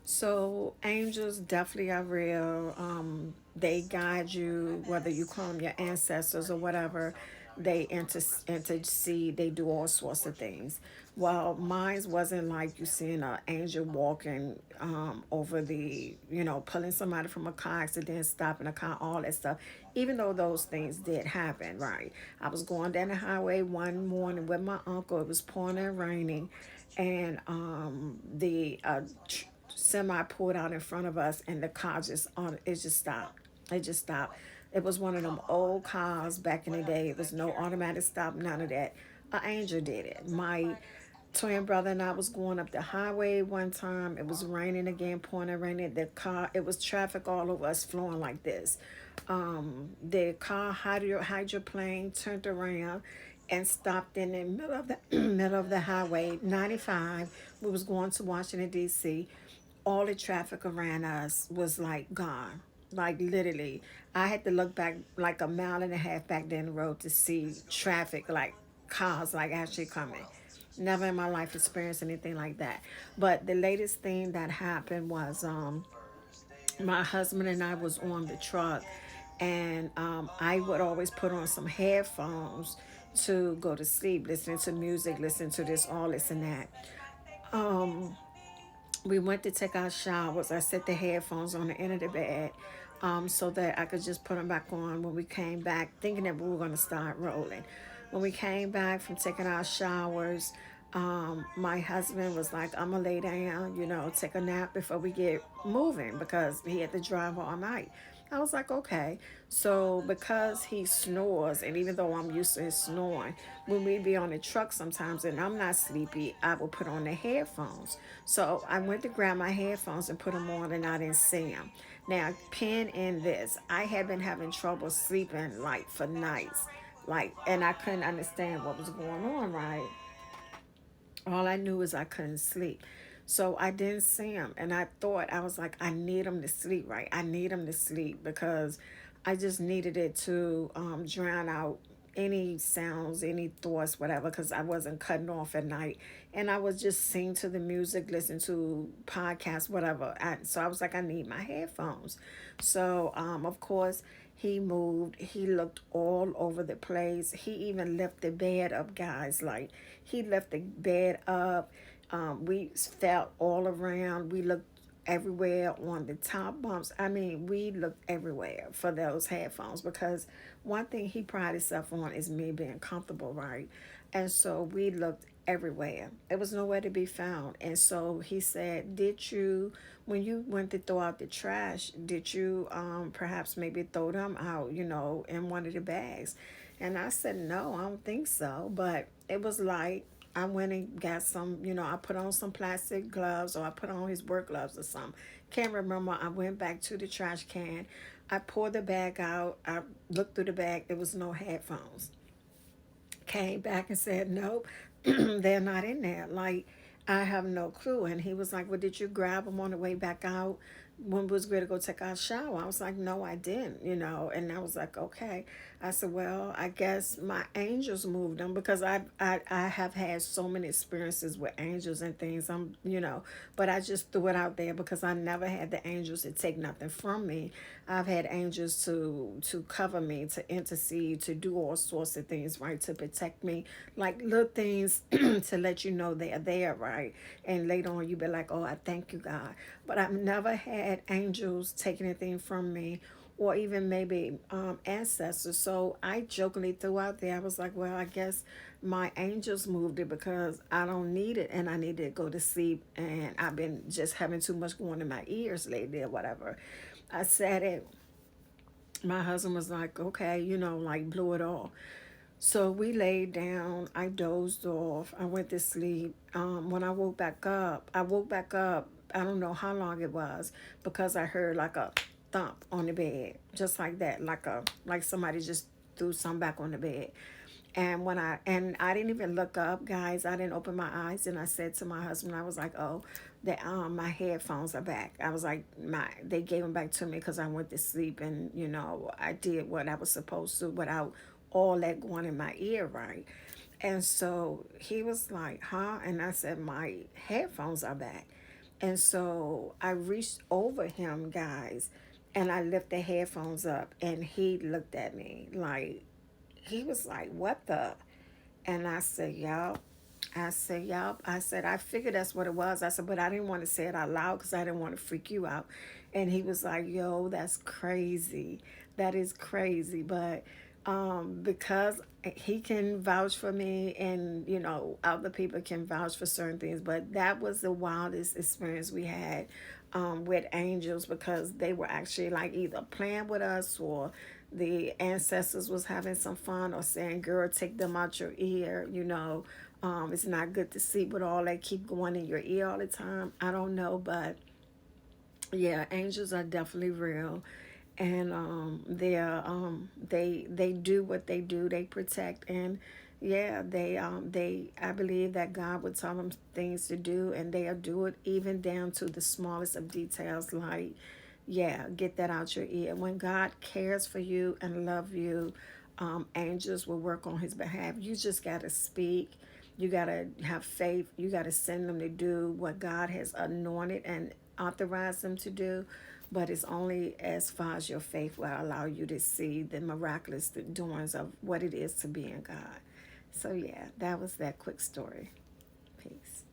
So angels definitely are real. They guide you, whether you call them your ancestors or whatever. They intercede. They do all sorts of things. Well, mine wasn't like you seeing an angel walking over the, pulling somebody from a car accident, stopping a car, all that stuff. Even though those things did happen, right? I was going down the highway one morning with my uncle. It was pouring and raining, and the semi pulled out in front of us, and the car just on it just stopped. It just stopped. It was one of them old cars back in the day. It was no automatic stop, none of that. An angel did it. My twin brother and I was going up the highway one time. It was raining again, pouring and raining. The car, it was traffic all over us flowing like this. The car hydroplane turned around and stopped in the middle of the middle of the highway 95. We was going to Washington D.C. All the traffic around us was like gone, like literally. I had to look back like a mile and a half back down the road to see traffic, like cars like actually coming. Never in my life experienced anything like that. But the latest thing that happened was my husband and I was on the truck, and I would always put on some headphones to go to sleep, listening to music, listening to this, all this and that. We went to take our showers. I set the headphones on the end of the bed, so that I could just put them back on when we came back, thinking that we were going to start rolling. When we came back from taking our showers, my husband was like, I'm going to lay down, take a nap before we get moving because he had to drive all night. I was like, okay. So because he snores, and even though I'm used to his snoring, when we be on the truck sometimes and I'm not sleepy, I will put on the headphones. So I went to grab my headphones and put them on, and I didn't see them. Now, pin in this, I had been having trouble sleeping like for nights, like, and I couldn't understand what was going on. Right, all I knew is I couldn't sleep. So I didn't see him. And I thought, I was like, I need him to sleep, right? I need him to sleep because I just needed it to drown out any sounds, any thoughts, whatever, because I wasn't cutting off at night. And I was just sing to the music, listen to podcasts, whatever. So I was like, I need my headphones. So, of course, he moved. He looked all over the place. He even left the bed up, guys. Like, he left the bed up. We felt all around. We looked everywhere on the top bumps. I mean, we looked everywhere for those headphones because one thing he prided himself on is me being comfortable, right? And so we looked everywhere. It was nowhere to be found. And so he said, did you, when you went to throw out the trash, did you perhaps maybe throw them out, in one of the bags? And I said, no, I don't think so. But it was like, I went and got some, I put on some plastic gloves, or I put on his work gloves or something. Can't remember. I went back to the trash can. I poured the bag out. I looked through the bag. There was no headphones. Came back and said, nope, they're not in there. Like, I have no clue. And he was like, well, did you grab them on the way back out when we was ready to go take our shower? I was like, no, I didn't. And I was like, okay. I said, well, I guess my angels moved them because I have had so many experiences with angels and things. But I just threw it out there because I never had the angels to take nothing from me. I've had angels to cover me, to intercede, to do all sorts of things, right, to protect me, like little things to let you know they are there, right. And later on, you be like, oh, I thank you, God. But I've never had angels take anything from me, or even maybe ancestors. So I jokingly threw out there, I was like, well, I guess my angels moved it because I don't need it and I need to go to sleep. And I've been just having too much going in my ears lately or whatever. I said it. My husband was like, okay, like blew it off. So we laid down. I dozed off. I went to sleep. When I woke back up. I don't know how long it was because I heard like a thump on the bed, just like that, like somebody just threw something back on the bed. And I didn't even look up, guys. I didn't open my eyes, and I said to my husband, I was like, "Oh, my headphones are back." I was like, "My they gave them back to me because I went to sleep, and I did what I was supposed to without all that going in my ear, right?" And so he was like, "Huh?" And I said, "My headphones are back." And so I reached over him, guys, and I lifted the headphones up, and he looked at me like, he was like, "What the?" And I said, "Yup." I said, "Yup." I said, "I figured that's what it was." I said, "But I didn't want to say it out loud because I didn't want to freak you out." And he was like, "Yo, that's crazy. That is crazy." But because he can vouch for me, and other people can vouch for certain things, but that was the wildest experience we had with angels, because they were actually like either playing with us, or the ancestors was having some fun, or saying, "Girl, take them out your ear." It's not good to see with all that keep going in your ear all the time. I don't know, but yeah, angels are definitely real, and they do what they do. They protect, and yeah, they I believe that God would tell them things to do, and they'll do it even down to the smallest of details. Like, yeah, get that out your ear. When God cares for you and love you, angels will work on His behalf. You just gotta speak. You gotta have faith. You gotta send them to do what God has anointed and authorized them to do. But it's only as far as your faith will allow you to see the miraculous doings of what it is to be in God. So yeah, that was that quick story. Peace.